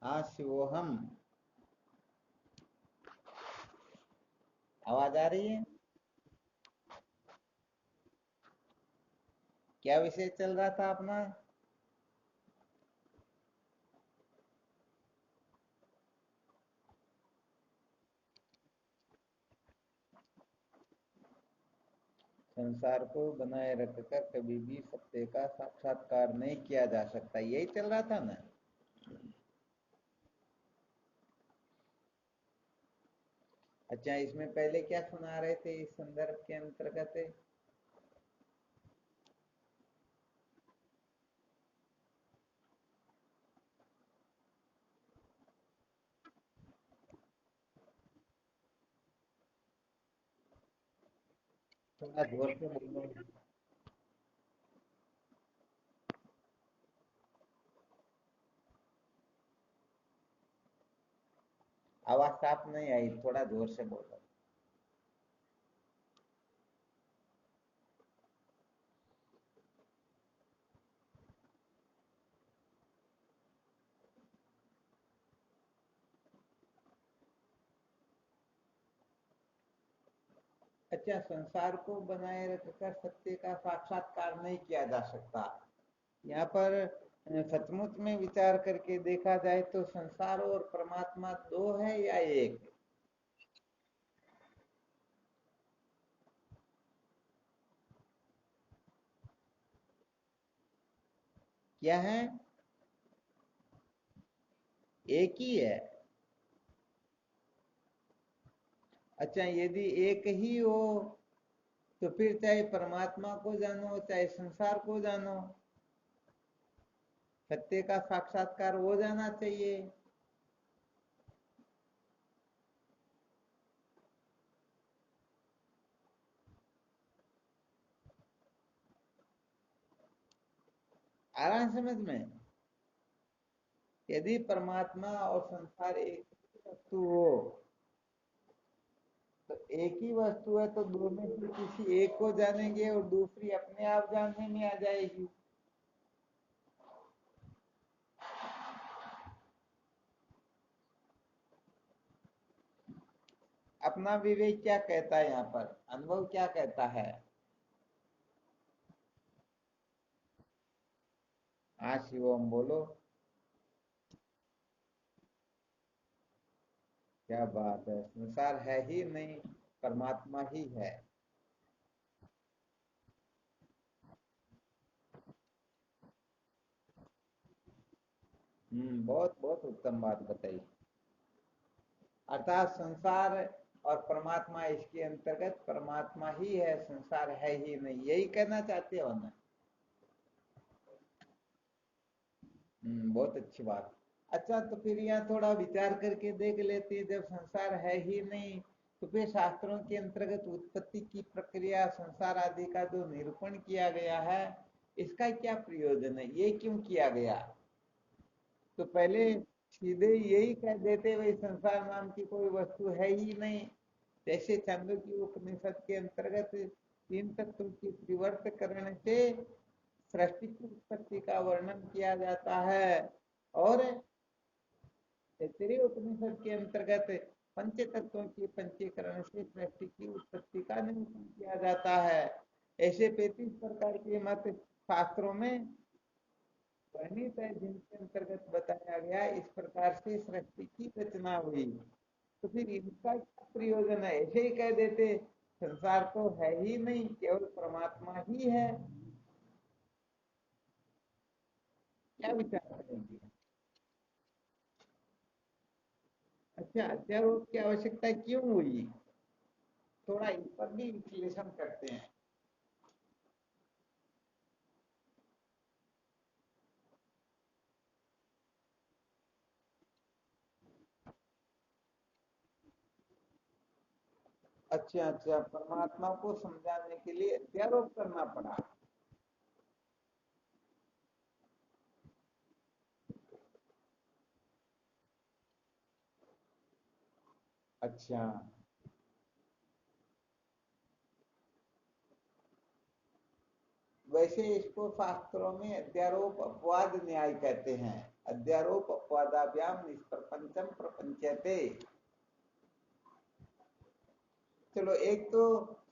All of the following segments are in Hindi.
आशिवोहम। आवाज आ रही है? क्या विषय चल रहा था अपना? संसार को बनाए रखकर कभी भी सत्य का साक्षात्कार नहीं किया जा सकता, यही चल रहा था ना। अच्छा, इसमें पहले क्या सुना रहे थे इस संदर्भ के अंतर्गत? थोड़ा जोर से बोलो। आवाज साफ नहीं आई, थोड़ा जोर से बोलो। अच्छा, संसार को बनाए रखकर सत्य का साक्षात्कार नहीं किया जा सकता। यहाँ पर सचमुच में विचार करके देखा जाए तो संसार और परमात्मा दो है या एक? क्या है? एक ही है। अच्छा, यदि एक ही हो तो फिर चाहे परमात्मा को जानो चाहे संसार को जानो, सत्य का साक्षात्कार हो जाना चाहिए। आ रहा है समझ में? यदि परमात्मा और संसार एक ही वस्तु हो तो एक ही वस्तु है तो दो में से किसी एक को जानेंगे और दूसरी अपने आप जानने में आ जाएगी। अपना विवेक क्या कहता है, यहाँ पर अनुभव क्या कहता है? हाँ शिवम बोलो। क्या बात है, संसार है ही नहीं, परमात्मा ही है। बहुत बहुत उत्तम बात बताई। अर्थात संसार और परमात्मा, इसके अंतर्गत परमात्मा ही है, संसार है ही नहीं, यही कहना चाहते हो ना? बहुत अच्छी बात। अच्छा, तो फिर यहाँ थोड़ा विचार करके देख लेते हैं, जब संसार है ही नहीं तो फिर शास्त्रों के अंतर्गत उत्पत्ति की प्रक्रिया, संसार आदि का जो निरूपण किया गया है, इसका क्या प्रयोजन है, ये क्यों किया गया? तो पहले सीधे यही कह देते भाई संसार नाम की कोई वस्तु है ही नहीं। जैसे छांदोग्य उपनिषद के अंतर्गत तीन तत्वों की त्रिवर्त करने से सृष्टि की उत्पत्ति का वर्णन किया जाता है, और तैत्तिरीय उपनिषद के अंतर्गत पंच तत्वों के पंचीकरण से सृष्टि की उत्पत्ति का निरूपण किया जाता है। ऐसे 35 प्रकार के मत शास्त्रों में वर्णित है, जिनके अंतर्गत बताया गया इस प्रकार से सृष्टि की रचना हुई। तो फिर इनका क्या प्रयोजन है? ऐसे ही कह देते संसार तो है ही नहीं, केवल परमात्मा ही है। क्या विचार करेंगे? अच्छा, अध्यारोप की आवश्यकता क्यों हुई? थोड़ा इस पर भी विश्लेषण करते हैं। अच्छा अच्छा, परमात्मा को समझाने के लिए अध्यारोप करना पड़ा। अच्छा, वैसे इसको शास्त्रों में अध्यारोप अपवाद न्याय कहते हैं। अध्यारोप अपवादाभ्याम निष्प्रपंचम प्रपंचते। चलो एक तो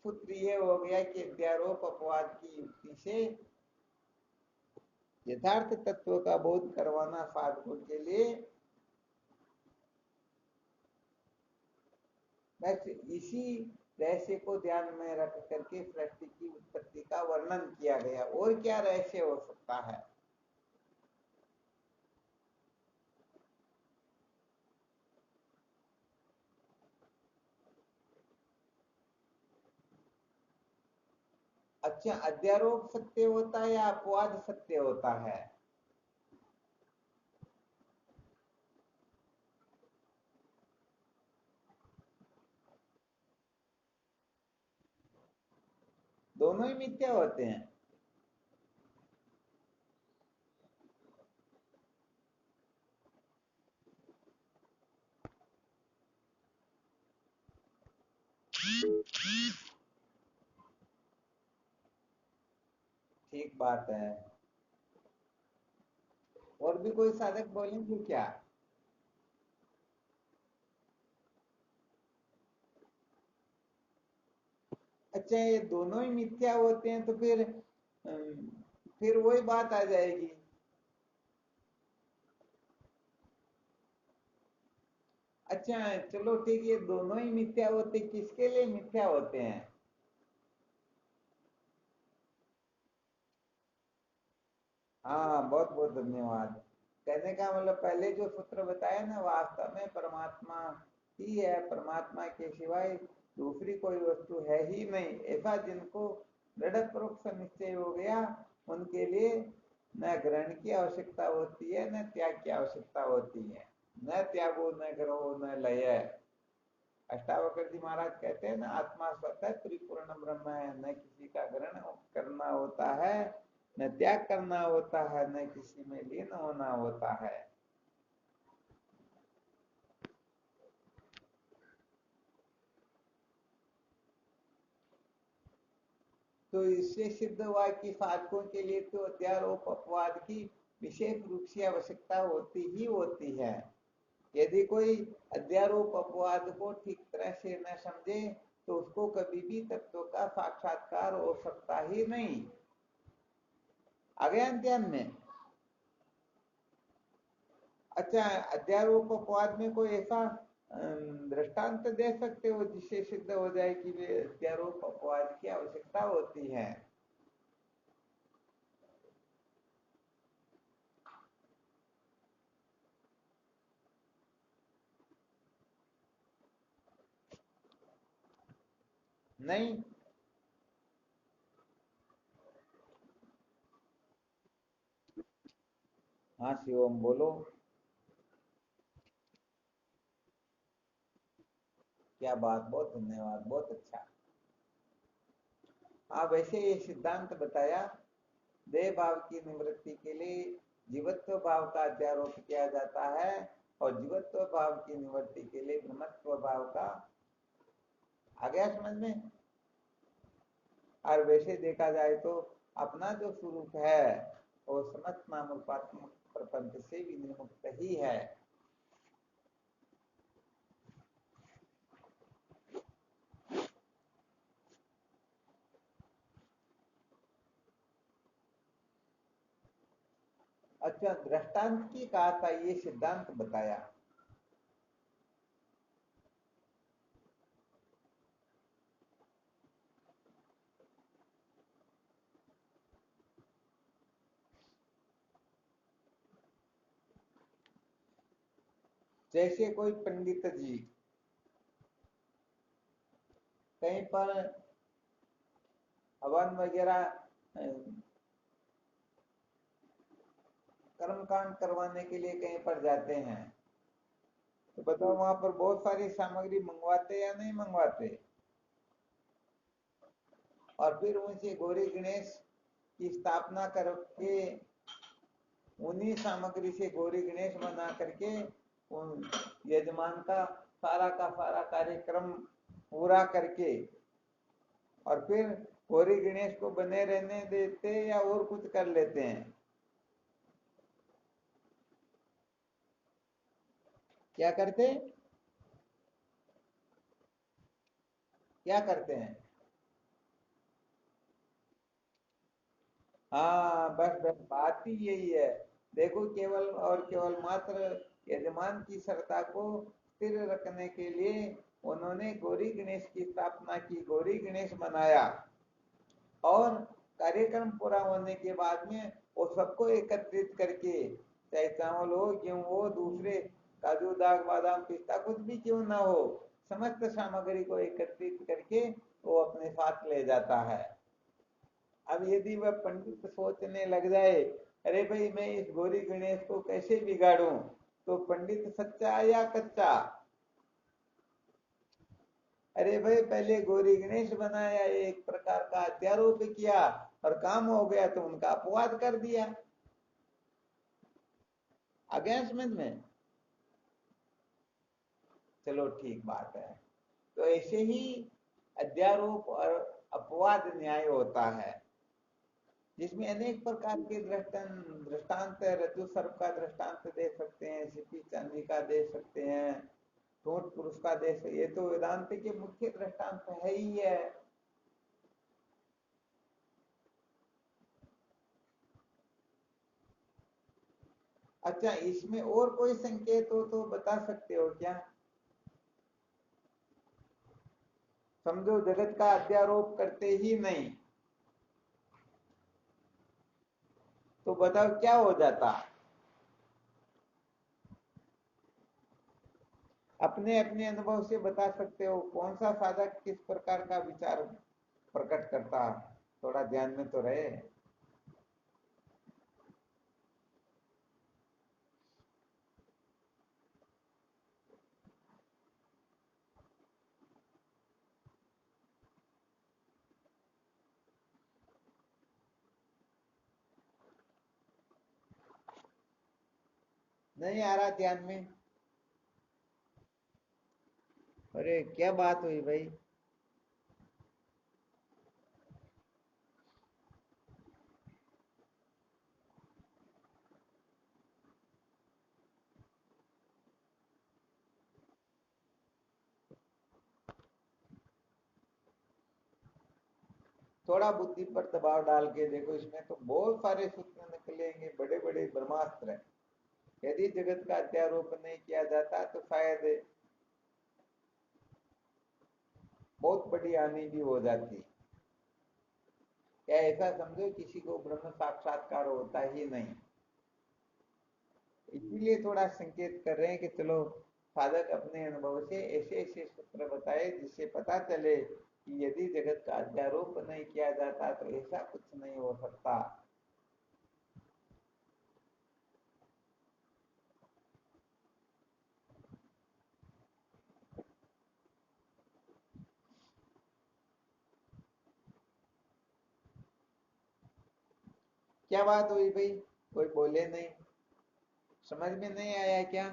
सूत्र ये हो गया कि अध्यारोप अपवाद की युक्ति से यथार्थ तत्व का बोध करवाना साधकों के लिए। बस इसी रहस्य को ध्यान में रख करके सृष्टि की उत्पत्ति का वर्णन किया गया। और क्या रहस्य हो सकता है? अच्छा, अध्यारोप सत्य होता है या अपवाद सत्य होता है? दोनों ही मिथ्या होते हैं। ठीक बात है। और भी कोई साधक बोलेंगे क्या? अच्छा, ये दोनों ही मिथ्या होते हैं तो फिर वही बात आ जाएगी। अच्छा चलो ठीक है, दोनों ही मिथ्या होते, किसके लिए मिथ्या होते हैं? हाँ, बहुत बहुत धन्यवाद। कहने का मतलब पहले जो सूत्र बताया ना, वास्तव में परमात्मा ही है, परमात्मा के सिवाय दूसरी कोई वस्तु है ही नहीं, ऐसा जिनको दृढ़ पूर्वक से निश्चय हो गया, उनके लिए न ग्रहण की आवश्यकता होती है, न त्याग की आवश्यकता होती है। न त्यागो न ग्रहो न लय। अष्टावक्र जी महाराज कहते हैं ना, आत्मा स्वतः परिपूर्ण ब्रह्म है, न किसी का ग्रहण करना होता है, न त्याग करना होता है, न किसी में लीन होना होता है। तो इससे सिद्ध हुआ कि साधकों के लिए तो अध्यारोप अपवाद की विशेष रूप से आवश्यकता होती ही होती है। यदि कोई अध्यारोप अपवाद को ठीक तरह से न समझे तो उसको कभी भी तत्व का साक्षात्कार हो सकता ही नहीं। आ गया ध्यान में? अच्छा, अध्यारोप अपवाद में कोई ऐसा दृष्टांत दे सकते हो जिससे सिद्ध हो जाए कि वे अध्यारोप अपवाद की आवश्यकता होती है? नहीं। हाँ शिवम बोलो। क्या बात, बहुत धन्यवाद, बहुत अच्छा। हाँ, वैसे ये सिद्धांत बताया, देह भाव की निवृत्ति के लिए जीवत्व भाव का अध्यारोप किया जाता है, और जीवत्व भाव की निवृत्ति के लिए ब्रह्मत्व भाव का। आ गया समझ में? और वैसे देखा जाए तो अपना जो स्वरूप है वो समस्त नाम रूपात्मक प्रपंच से विनिर्मुक्त ही है। अच्छा, दृष्टांत की कहा था, ये सिद्धांत बताया। जैसे कोई पंडित जी कहीं पर हवन वगैरह कर्मकांड करवाने के लिए कहीं पर जाते हैं, तो बताओ वहां पर बहुत सारी सामग्री मंगवाते या नहीं मंगवाते? और फिर उनसे गौरी गणेश की स्थापना करके उन्हीं सामग्री से गौरी गणेश बना करके उन यजमान का सारा कार्यक्रम पूरा करके और फिर गौरी गणेश को बने रहने देते या और कुछ कर लेते हैं? क्या करते, क्या करते हैं? हाँ बस बस बात ही यही है। देखो केवल और केवल मात्र यजमान की सत्ता को स्थिर रखने के लिए उन्होंने गौरी गणेश की स्थापना की, गौरी गणेश बनाया, और कार्यक्रम पूरा होने के बाद में वो सबको एकत्रित करके, चाहे चावल हो, गेहूं हो, दूसरे काजू दाग बादाम पिस्ता कुछ भी क्यों ना हो, समस्त सामग्री को एकत्रित करके वो अपने साथ ले जाता है। अब यदि वह पंडित सोचने लग जाए, अरे भाई मैं इस गौरी गणेश को कैसे बिगाड़ूं, तो पंडित सच्चा या कच्चा? अरे भाई पहले गौरी गणेश बनाया, एक प्रकार का अध्यारोप किया, और काम हो गया तो उनका अपवाद कर दिया। आ गया समझ में? चलो ठीक बात है। तो ऐसे ही अध्यारोप और अपवाद न्याय होता है, जिसमें अनेक प्रकार के दृष्टांत है। रज्जु सर्प का दृष्टांत दे सकते हैं, सीपी चांदी का दे सकते हैं, ठोट पुरुष का दे सकते, ये तो वेदांत के मुख्य दृष्टांत है ही है। अच्छा, इसमें और कोई संकेत हो तो बता सकते हो क्या? समझो जगत का अध्यारोप करते ही नहीं, तो बताओ क्या हो जाता? अपने अपने अनुभव से बता सकते हो कौन सा साधक किस प्रकार का विचार प्रकट करता, थोड़ा ध्यान में तो रहे। नहीं आ रहा ध्यान में? अरे क्या बात हुई भाई? थोड़ा बुद्धि पर दबाव डाल के देखो, इसमें तो बहुत सारे सूत्र निकलेंगे, बड़े बड़े ब्रह्मास्त्र हैं। यदि जगत का अध्यारोप नहीं किया जाता तो शायद बहुत बड़ी हानि भी हो जाती। या ऐसा समझो किसी को ब्रह्म साक्षात्कार होता ही नहीं। इसीलिए थोड़ा संकेत कर रहे हैं कि चलो साधक अपने अनुभव से ऐसे ऐसे सूत्र बताए जिससे पता चले कि यदि जगत का अध्यारोप नहीं किया जाता तो ऐसा कुछ नहीं हो सकता। क्या बात हुई भाई? कोई बोले नहीं? समझ में नहीं आया क्या?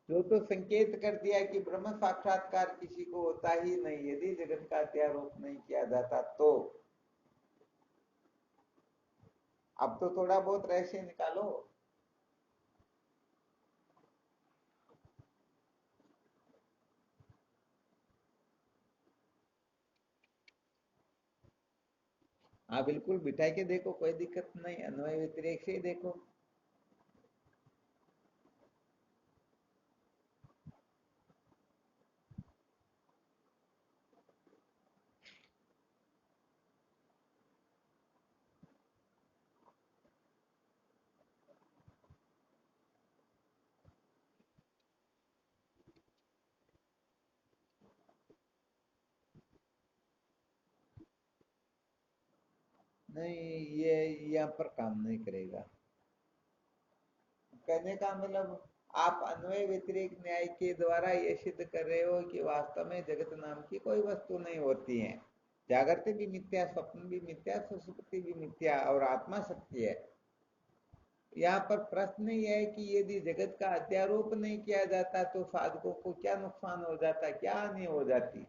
जो तो संकेत कर दिया कि ब्रह्म साक्षात्कार किसी को होता ही नहीं यदि जगत का अध्यारोप नहीं किया जाता तो। अब तो थोड़ा बहुत रहस्य निकालो। हाँ बिल्कुल बिठा के देखो, कोई दिक्कत नहीं, अन्वय व्यतिरेक से ही देखो। नहीं, ये यहाँ पर काम नहीं करेगा। कहने का मतलब, आप अन्वय व्यतिरेक न्याय के द्वारा ये सिद्ध कर रहे हो कि वास्तव में जगत नाम की कोई वस्तु नहीं होती है। जागृत भी मिथ्या, स्वप्न भी मिथ्या, सुषुप्ति भी मिथ्या, और आत्मा सत्य है। यहाँ पर प्रश्न यह है कि यदि जगत का अध्यारोप नहीं किया जाता तो साधकों को क्या नुकसान हो जाता, क्या हानि हो जाती?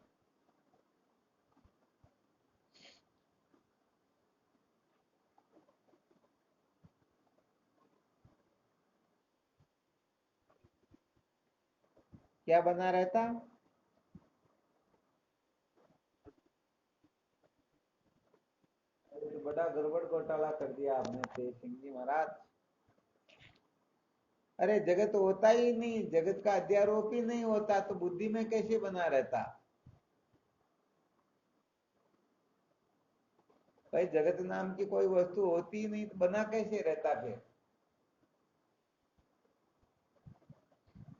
क्या बना रहता? अरे तो बड़ा गड़बड़ घोटाला कर दिया आपने तेज सिंह जी महाराज। अरे जगत होता ही नहीं, जगत का अध्यारोप ही नहीं होता तो बुद्धि में कैसे बना रहता? भाई जगत नाम की कोई वस्तु होती ही नहीं तो बना कैसे रहता फिर?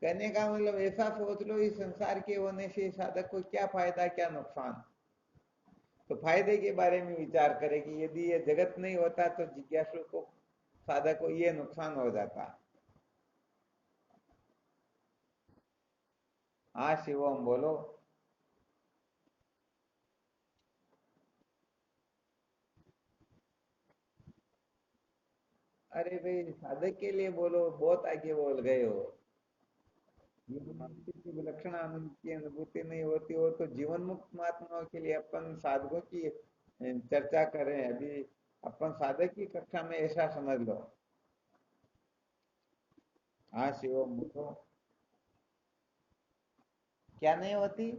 कहने का मतलब ऐसा सोच लो, इस संसार के होने से साधक को क्या फायदा क्या नुकसान। तो फायदे के बारे में विचार करें कि यदि ये जगत नहीं होता तो जिज्ञासु को, साधक को ये नुकसान हो जाता। हाँ शिवम बोलो। अरे भाई साधक के लिए बोलो, बहुत आगे बोल गए हो। जीवन मुक्ति की विलक्षण आनंद की अनुभूति नहीं होती हो तो जीवन मुक्त महात्माओं के लिए अपन साधकों की चर्चा करें अभी। अपन साधक की कक्षा में ऐसा समझ लो। हाँ शिवम बोलो। क्या नहीं होती?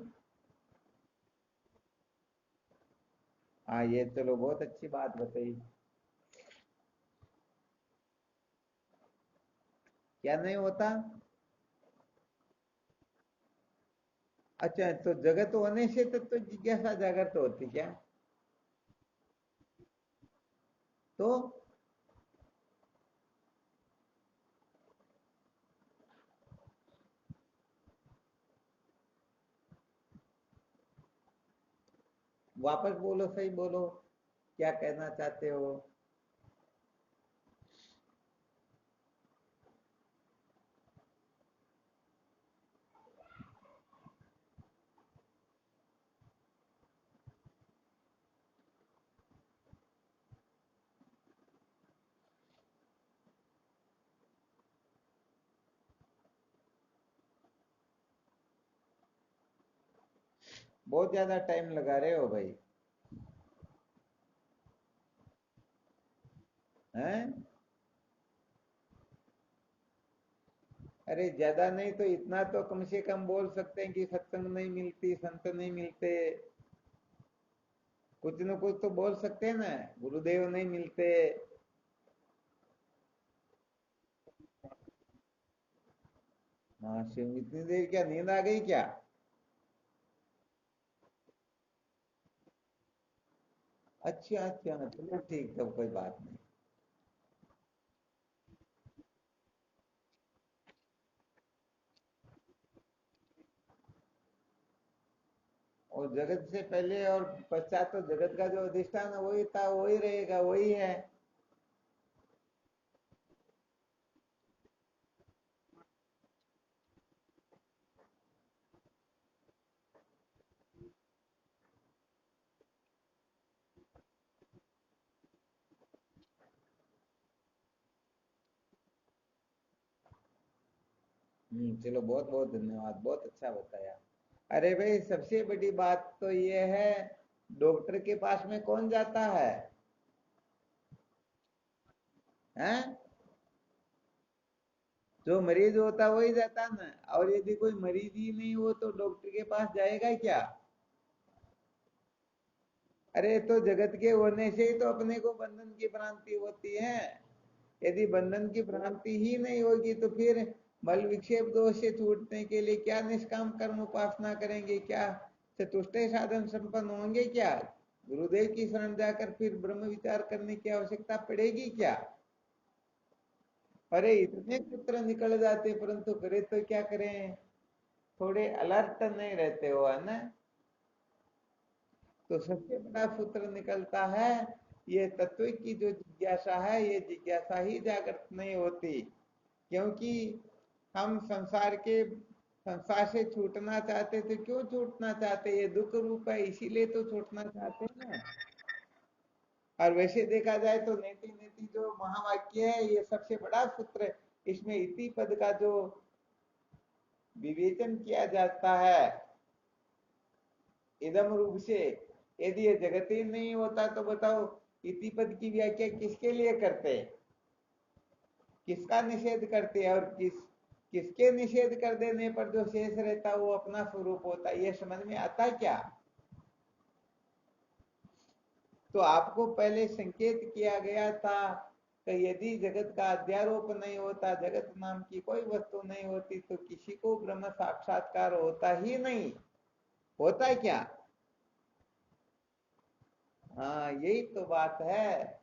हाँ ये चलो बहुत अच्छी बात बताई। क्या नहीं होता? अच्छा तो जगत होने से तो जिज्ञासा जागृत होती क्या? तो वापस बोलो, सही बोलो, क्या कहना चाहते हो? बहुत ज्यादा टाइम लगा रहे हो भाई। हैं? अरे ज्यादा नहीं तो इतना तो कम से कम बोल सकते हैं कि सत्संग नहीं मिलती, संत नहीं मिलते। कुछ न कुछ तो बोल सकते हैं ना। गुरुदेव नहीं मिलते। हाँ शिव, इतनी देर क्या नींद आ गई क्या? अच्छा अच्छा, चलो ठीक, तब कोई बात नहीं। और जगत से पहले और पश्चात तो जगत का जो अधिष्ठान है वही था, वही रहेगा, वही है। चलो बहुत बहुत धन्यवाद, बहुत अच्छा बताया। अरे भाई सबसे बड़ी बात तो ये है, डॉक्टर के पास में कौन जाता है? हैं? जो मरीज होता वही जाता ना। और यदि कोई मरीज ही नहीं हो तो डॉक्टर के पास जाएगा क्या? अरे तो जगत के होने से ही तो अपने को बंधन की भ्रांति होती है। यदि बंधन की भ्रांति ही नहीं होगी तो फिर बल विक्षेप दोष से छूटने के लिए क्या निष्काम कर्म उपासना करेंगे क्या? चतुष्टय साधन संपन्न होंगे क्या? गुरुदेव की शरण जाकर फिर ब्रह्म विचार करने की आवश्यकता पड़ेगी क्या? अरे इतने पुत्र निकल जाते परंतु करे तो क्या करें? थोड़े अलर्ट नहीं रहते हो, है ना? तो सबसे बड़ा सूत्र निकलता है, ये तत्व की जो जिज्ञासा है, ये जिज्ञासा ही जागृत नहीं होती। क्योंकि हम संसार से छूटना चाहते थे। क्यों छूटना चाहते? ये दुख रूप है, इसीलिए तो छूटना चाहते हैं ना। और वैसे देखा जाए तो नेति नेति जो महावाक्य है, ये सबसे बड़ा सूत्र है। इसमें इति पद का जो विवेचन किया जाता है इदम रूप से, यदि ये जगत ही नहीं होता तो बताओ इति पद की व्याख्या किसके लिए करते हैं? किसका निषेध करते हैं और किसके निषेध कर देने पर जो शेष रहता वो अपना स्वरूप होता, ये समझ में आता क्या? तो आपको पहले संकेत किया गया था कि यदि जगत का अध्यारोप नहीं होता, जगत नाम की कोई वस्तु नहीं होती, तो किसी को ब्रह्म साक्षात्कार होता ही नहीं। होता क्या? हाँ, यही तो बात है।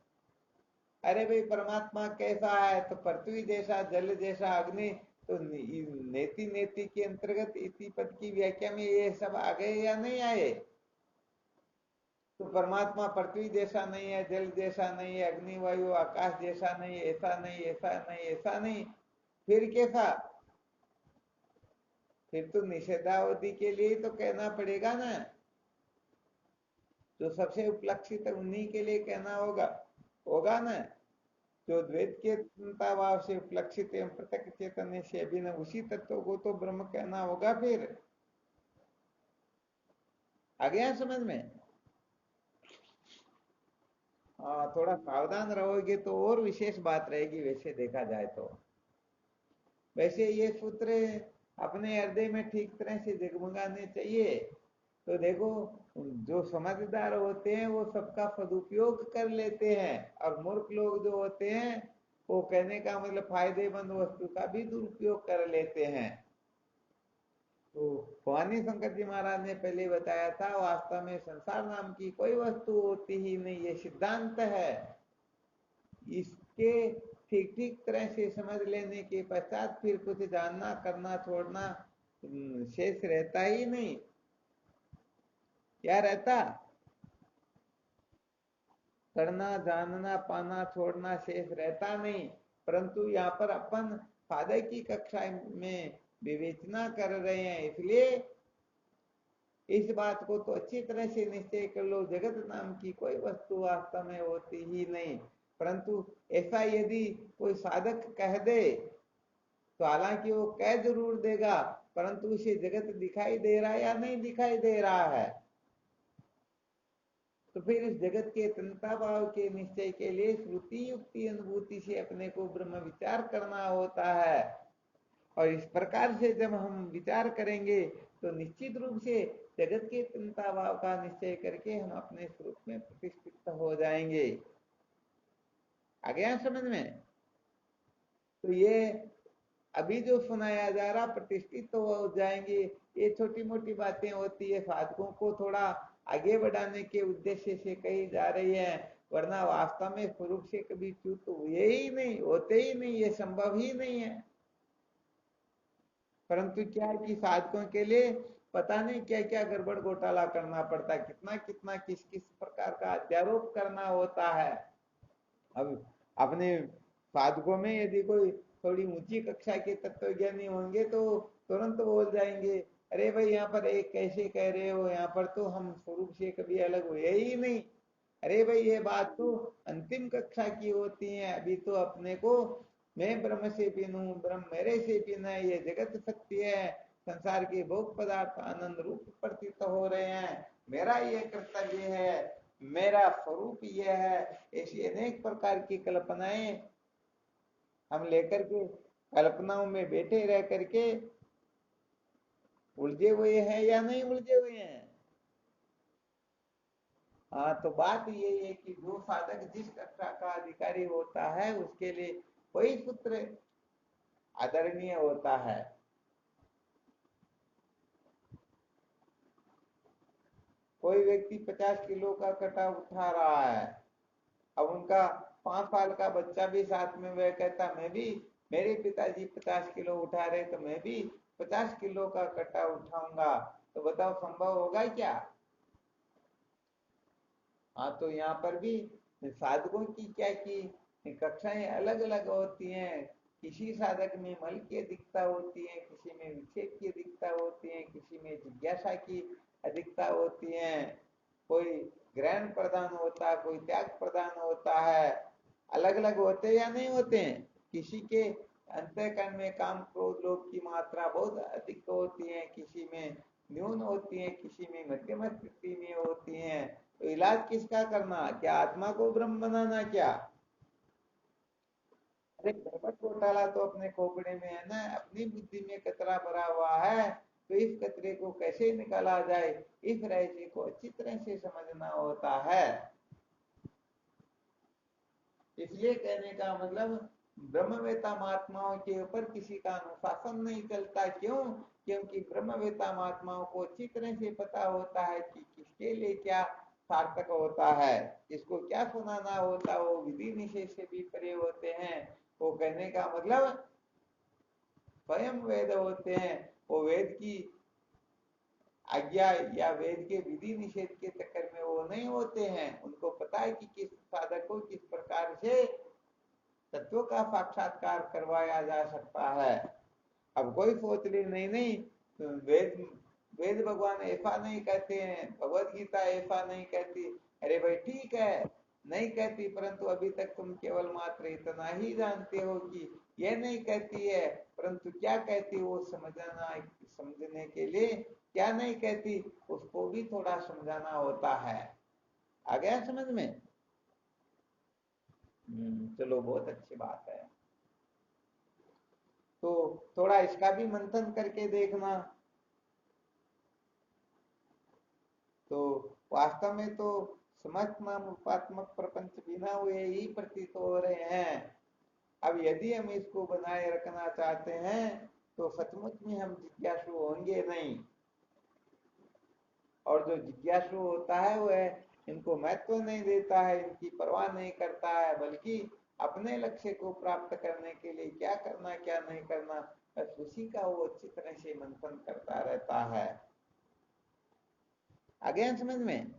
अरे भाई, परमात्मा कैसा है? तो पृथ्वी जैसा, जल जैसा, अग्नि। तो नेति नेति के अंतर्गत इति पद की व्याख्या में ये सब आ गए या नहीं आए? तो परमात्मा पृथ्वी जैसा नहीं है, जल जैसा नहीं है, अग्नि वायु आकाश जैसा नहीं, ऐसा नहीं, ऐसा नहीं, ऐसा नहीं, फिर कैसा? फिर तो निषेधावधि के लिए तो कहना पड़ेगा ना। जो सबसे उपलक्षित है उन्हीं के लिए कहना होगा, होगा ना। जो द्वैत के भाव से उपलक्षित एवं पृथक चैतन्य से अभिन्न उसी तत्व को तो ब्रह्म कहना होगा। फिर आ गया समझ में? थोड़ा सावधान रहोगे तो और विशेष बात रहेगी, वैसे देखा जाए तो। वैसे ये सूत्र अपने हृदय में ठीक तरह से जगमगाने चाहिए। तो देखो, जो समझदार होते हैं वो सबका सदुपयोग कर लेते हैं, और मूर्ख लोग जो होते हैं वो कहने का मतलब फायदेमंद वस्तु का भी दुरुपयोग कर लेते हैं। तो भवानी शंकर जी महाराज ने पहले बताया था, वास्तव में संसार नाम की कोई वस्तु होती ही नहीं, ये सिद्धांत है। इसके ठीक ठीक तरह से समझ लेने के पश्चात फिर कुछ जानना करना छोड़ना शेष रहता ही नहीं। क्या रहता? करना जानना पाना छोड़ना शेष रहता नहीं। परंतु यहाँ पर अपन साधक की कक्षा में विवेचना कर रहे हैं, इसलिए इस बात को तो अच्छी तरह से निश्चय कर लो, जगत नाम की कोई वस्तु वास्तव में होती ही नहीं। परंतु ऐसा यदि कोई साधक कह दे, तो हालांकि वो कह जरूर देगा, परंतु उसे जगत दिखाई दे रहा है या नहीं दिखाई दे रहा है? तो फिर इस जगत के तन्ता भाव के निश्चय के लिए श्रुति युक्ति अनुभूति से अपने को ब्रह्म विचार करना होता है। और इस प्रकार से जब हम विचार करेंगे तो निश्चित रूप से जगत के तन्ता भाव का निश्चय करके हम अपने स्वरूप में प्रतिष्ठित हो जाएंगे। आ गया समझ में? तो ये अभी जो सुनाया जा रहा प्रतिष्ठित तो हो जाएंगे, ये छोटी मोटी बातें होती है, साधकों को थोड़ा आगे बढ़ाने के उद्देश्य से कही जा रही है, वरना वास्तव में स्वरूप से कभी च्युत हुए ही नहीं, होते ही नहीं, ये संभव ही नहीं है। परंतु क्या है कि साधकों के लिए पता नहीं क्या क्या गड़बड़ घोटाला करना पड़ता है, कितना कितना किस किस प्रकार का अध्यारोप करना होता है। अब अपने साधकों में यदि कोई थोड़ी ऊंची कक्षा के तत्वज्ञानी होंगे तो तुरंत बोल जाएंगे, अरे भाई यहाँ पर एक कैसे कह रहे हो, यहाँ पर तो हम स्वरूप से कभी अलग हुए ही नहीं। अरे भाई, ये बात तो अंतिम कक्षा की होती है, अभी तो अपने को मैं ब्रह्म से भिन्न हूँ, ब्रह्म मेरे से भिन्न है, ये जगत सत्य है, संसार के भोग पदार्थ आनंद रूप प्रतीत हो रहे हैं, मेरा ये कर्तव्य है, मेरा स्वरूप यह है। ऐसी अनेक प्रकार की कल्पनाएं हम लेकर के कल्पनाओं में बैठे रह करके उलझे हुए हैं या नहीं उलझे हुए हैं? हाँ, तो बात ये है कि जो साधक जिस कक्षा का अधिकारी होता है उसके लिए वही सूत्र आदरणीय होता है। कोई व्यक्ति 50 किलो का कटा उठा रहा है, अब उनका 5 साल का बच्चा भी साथ में, वह कहता मैं भी, मेरे पिताजी 50 किलो उठा रहे तो मैं भी 50 किलो का कट्टा उठाऊंगा, तो बताओ संभव होगा क्या? हाँ, तो यहाँ पर भी साधकों की क्या की कक्षाएं अलग अलग होती हैं। किसी साधक में मल की अधिकता होती है, किसी में विक्षेप की अधिकता होती है, किसी में जिज्ञासा की अधिकता होती है, कोई ग्रहण प्रधान होता है, कोई त्याग प्रधान होता है। अलग अलग होते हैं या नहीं होते हैं? किसी के अंतःकरण में काम क्रोध लोभ की मात्रा बहुत अधिक होती है, किसी में न्यून होती है, किसी में मध्यम स्थिति में होती है। तो इलाज किसका करना? क्या आत्मा को ब्रह्म बनाना? क्या अरे गड़बड़ घोटाला तो अपने खोपड़े में है ना, अपनी बुद्धि में कचरा भरा हुआ है, तो इस कचरे को कैसे निकाला जाए, इस रहस्य को अच्छी तरह से समझना होता है। इसलिए कहने का मतलब ब्रह्मवेता महात्माओं के ऊपर किसी का अनुशासन नहीं चलता। क्यों? क्योंकि ब्रह्मवेता महात्माओं को अच्छी तरह से पता होता है कि किसके लिए क्या सार्थक होता है, किसको क्या सुनाना होता है। वो विधि निषेध से भी परे होते हैं। वो कहने का मतलब स्वयं वेद होते हैं। वो वेद की आज्ञा या वेद के विधि निषेध के चक्कर में वो नहीं होते हैं। उनको पता है कि किस साधक को किस प्रकार से तत्व का साक्षात्कार करवाया जा सकता है। अब कोई सोच ले नहीं नहीं, तो वेद वेद भगवान ऐसा नहीं कहते हैं, भगवत गीता ऐसा नहीं कहती। अरे भाई ठीक है, नहीं कहती, परंतु अभी तक तुम केवल मात्र इतना ही जानते हो कि यह नहीं कहती है, परंतु क्या कहती वो समझना, समझने के लिए क्या नहीं कहती उसको भी थोड़ा समझाना होता है। आ गया समझ में? चलो बहुत अच्छी बात है। तो थोड़ा इसका भी मंथन करके देखना। तो वास्तव में तो समस्त नाम रूपात्मक प्रपंच बिना हुए ही प्रतीत हो रहे हैं। अब यदि हम इसको बनाए रखना चाहते हैं तो सचमुच में हम जिज्ञासु होंगे नहीं। और जो जिज्ञासु होता है वह इनको महत्व नहीं देता है, इनकी परवाह नहीं करता है, बल्कि अपने लक्ष्य को प्राप्त करने के लिए क्या करना क्या नहीं करना, बस उसी का वो अच्छी तरह से मंथन करता रहता है। आ गया समझ में?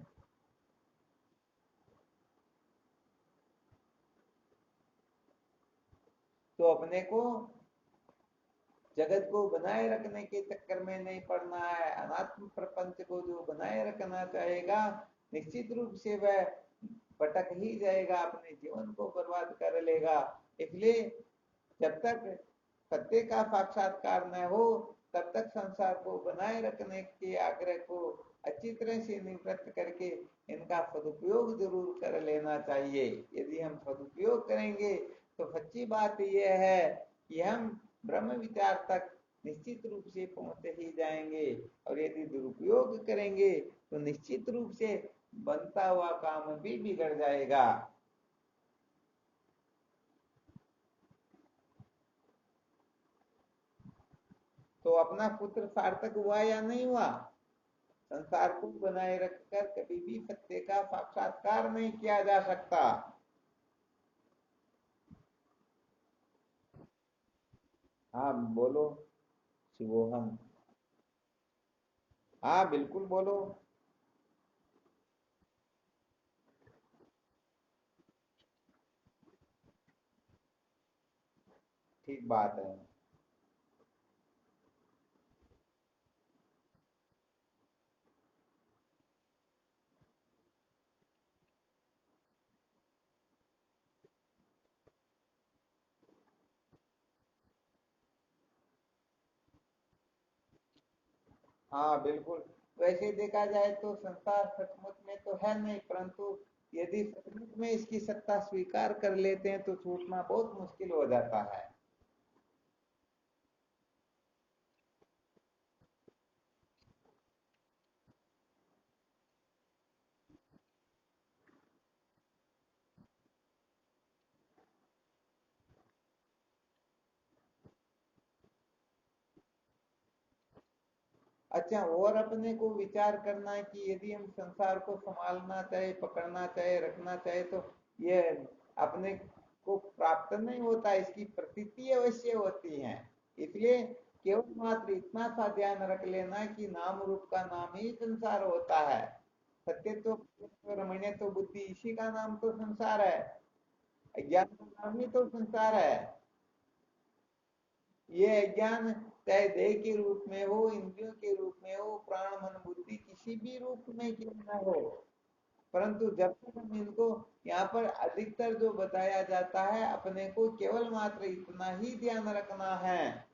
तो अपने को जगत को बनाए रखने के चक्कर में नहीं पड़ना है। अनात्म प्रपंच को जो बनाए रखना चाहेगा निश्चित रूप से वह भटक ही जाएगा, अपने जीवन को बर्बाद कर लेगा। इसलिए जब तक सत्य का साक्षात्कार न हो तब तक संसार को बनाए रखने के आग्रह को अच्छी तरह से निवृत्त करके इनका सदुपयोग जरूर कर लेना चाहिए। यदि हम सदुपयोग करेंगे तो सच्ची बात यह है कि हम ब्रह्म विचार तक निश्चित रूप से पहुंच ही जाएंगे। और यदि दुरुपयोग करेंगे तो निश्चित रूप से बनता हुआ काम भी बिगड़ जाएगा। तो अपना पुत्र सार्थक हुआ या नहीं हुआ? संसार को बनाए रखकर कभी भी सत्य का साक्षात्कार नहीं किया जा सकता। हाँ बोलो शिवोहम। हाँ बिल्कुल बोलो। ठीक बात है। हाँ बिल्कुल। वैसे देखा जाए तो संसार सचमुच में तो है नहीं, परंतु यदि सचमुच में इसकी सत्ता स्वीकार कर लेते हैं तो छूटना बहुत मुश्किल हो जाता है। अच्छा, और अपने को विचार करना है कि यदि हम संसार को संभालना चाहे, पकड़ना चाहे, रखना चाहे तो ये अपने को प्राप्त नहीं होता, इसकी प्रतीति अवश्य होती है। इसलिए केवल मात्र इतना सा ध्यान रख लेना कि नाम रूप का नाम ही संसार होता है। सत्य तो रमणीय तो बुद्धि, इसी का नाम तो संसार है। अज्ञान का नाम ही तो संसार है। ये अज्ञान चाहे देह के रूप में हो, इंद्रियों के रूप में हो, प्राण मन बुद्धि किसी भी रूप में क्यों ना हो, परंतु जब तक हम इनको यहाँ पर अधिकतर जो बताया जाता है, अपने को केवल मात्र इतना ही ध्यान रखना है।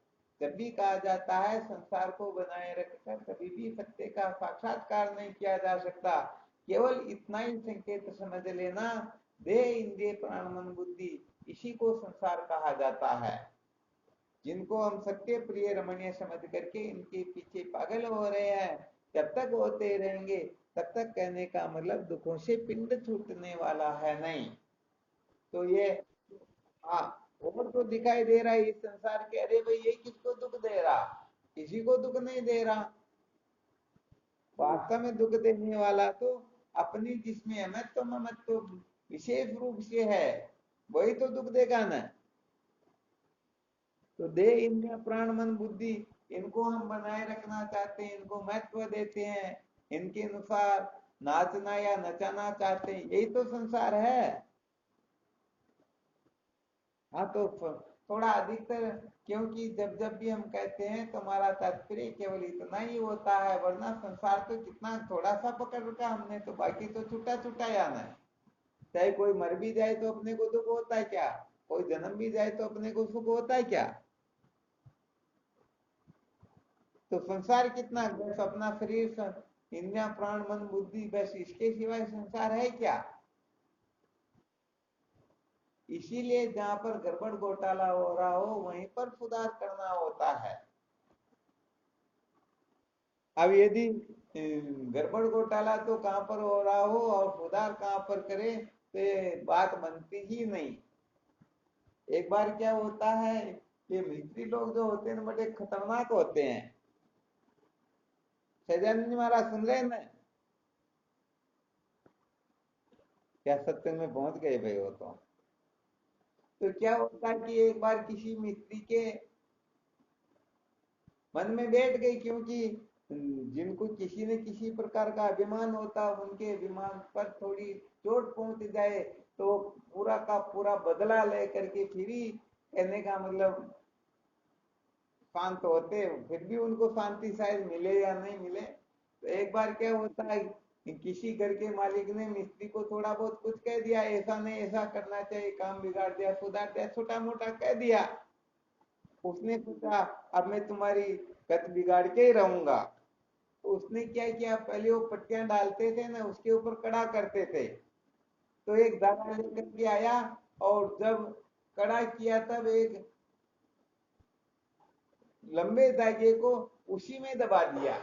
जब भी कहा जाता है संसार को बनाए रखकर कभी भी सत्य का साक्षात्कार नहीं किया जा सकता, केवल इतना ही संकेत समझ लेना, देह इंद्रिय प्राण मन बुद्धि इसी को संसार कहा जाता है। जिनको हम सत्य प्रिय रमणीय समझ करके इनके पीछे पागल हो रहे हैं, जब तक होते रहेंगे तब तक, कहने का मतलब दुखों से पिंड छूटने वाला है नहीं। तो ये, हाँ, और तो दिखाई दे रहा है इस संसार के, अरे भाई ये किसको दुख दे रहा, किसी को दुख नहीं दे रहा। वास्तव में दुख देने वाला तो अपनी जिसमें अमत्व ममत्व विशेष रूप से है, वही तो दुख देगा ना। तो देह इंद्रिय प्राण मन बुद्धि, इनको हम बनाए रखना चाहते हैं, इनको महत्व देते हैं, इनके अनुसार नाचना या नचाना चाहते हैं, यही तो संसार है। हाँ, तो थोड़ा अधिकतर, क्योंकि जब जब भी हम कहते हैं तो हमारा तात्पर्य केवल इतना ही होता है, वरना संसार तो कितना थोड़ा सा पकड़ रखा हमने, तो बाकी तो छूटा छूटा जाना है। चाहे कोई मर भी जाए तो अपने को दुख होता है क्या, कोई जन्म भी जाए तो अपने को सुख होता है क्या। तो संसार कितना, बस अपना शरीर, इंद्रिया प्राण मन बुद्धि, बस इसके सिवाय संसार है क्या। इसीलिए जहां पर गड़बड़ घोटाला हो रहा हो वहीं पर सुधार करना होता है। अब यदि गड़बड़ घोटाला तो कहां पर हो रहा हो और सुधार कहां पर करे, तो ये बात बनती ही नहीं। एक बार क्या होता है, ये मिस्त्री लोग जो होते हैं बड़े खतरनाक होते हैं। सैजानंद जी महाराज सुन रहे हैं ना, क्या सत्संग में पहुंच गए भाई वो तो क्या होता है कि एक बार किसी मिस्त्री के मन में बैठ गई, क्योंकि जिनको किसी न किसी प्रकार का अभिमान होता, उनके अभिमान पर थोड़ी चोट पहुंच जाए तो पूरा का पूरा बदला ले करके फिर ही, कहने का मतलब, शांत होते। फिर भी उनको शांति शायद मिले या नहीं मिले। तो एक बार क्या होता है कि किसी घर के मालिक ने मिस्त्री को थोड़ा बहुत कुछ कह दिया, ऐसा नहीं ऐसा करना चाहिए, काम बिगाड़ दिया सुधार दिया, छोटा मोटा कह दिया। उसने सोचा अब मैं तुम्हारी गत बिगाड़ के ही रहूंगा। तो उसने क्या किया, पहले वो पट्टियां डालते थे ना, उसके ऊपर कड़ा करते थे। तो एक धागा लेकर के आया, और जब कड़ा किया तब एक लंबे धागे को उसी में दबा दिया।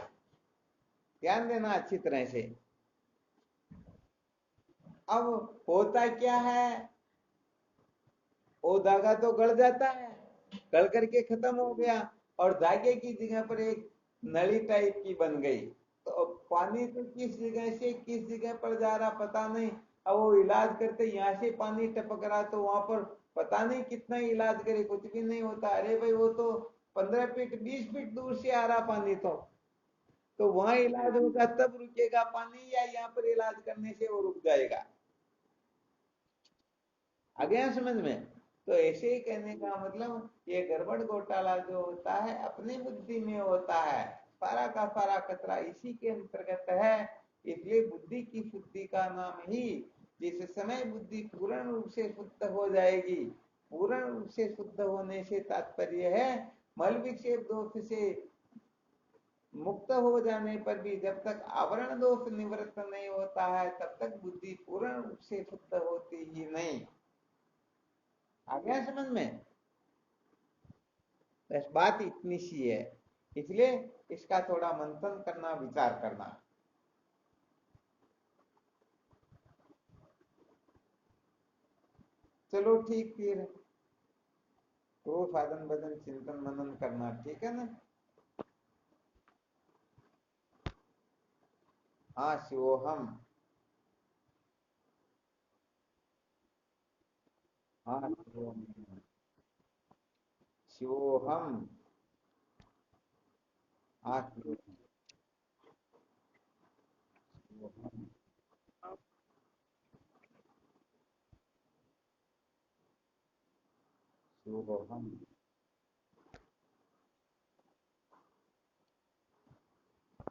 ध्यान देना अच्छी तरह से। अब होता क्या है, वो धागा तो गड़ जाता है, गड़ करके खत्म हो गया, और धागे की जगह पर एक नली टाइप की बन गई। तो अब पानी तो किस जगह से किस जगह पर जा रहा पता नहीं। अब वो इलाज करते, यहाँ से पानी टपक रहा तो वहां पर पता नहीं कितना इलाज करे, कुछ भी नहीं होता। अरे भाई वो तो 15 फीट 20 फीट दूर से आ रहा पानी, तो वहां इलाज होगा तब रुकेगा पानी, या यहाँ पर इलाज करने से वो रुक जाएगा। आ गया समझ में। तो ऐसे ही कहने का मतलब, ये गड़बड़ घोटाला जो होता है अपनी बुद्धि में होता है, सारा का सारा कचरा इसी के अंतर्गत है। इसलिए बुद्धि की शुद्धि का नाम ही, जिस समय बुद्धि पूर्ण रूप से शुद्ध हो जाएगी, पूर्ण रूप से शुद्ध होने से तात्पर्य है मल विक्षेप दोष से मुक्त हो जाने पर भी जब तक आवरण दोष निवृत्त नहीं होता है तब तक बुद्धि पूर्ण रूप से शुद्ध होती ही नहीं। आ गया समझ में। बस बात इतनी सी है, इसलिए इसका थोड़ा मंथन करना, विचार करना। चलो ठीक, फिर तो साधन भजन चिंतन मनन करना, ठीक है ना। हाँ, शिवोहम। हाँ, शिवोहम। शिवोहम। हाँ, शिवोहम। शिवोहम। शिवोहम।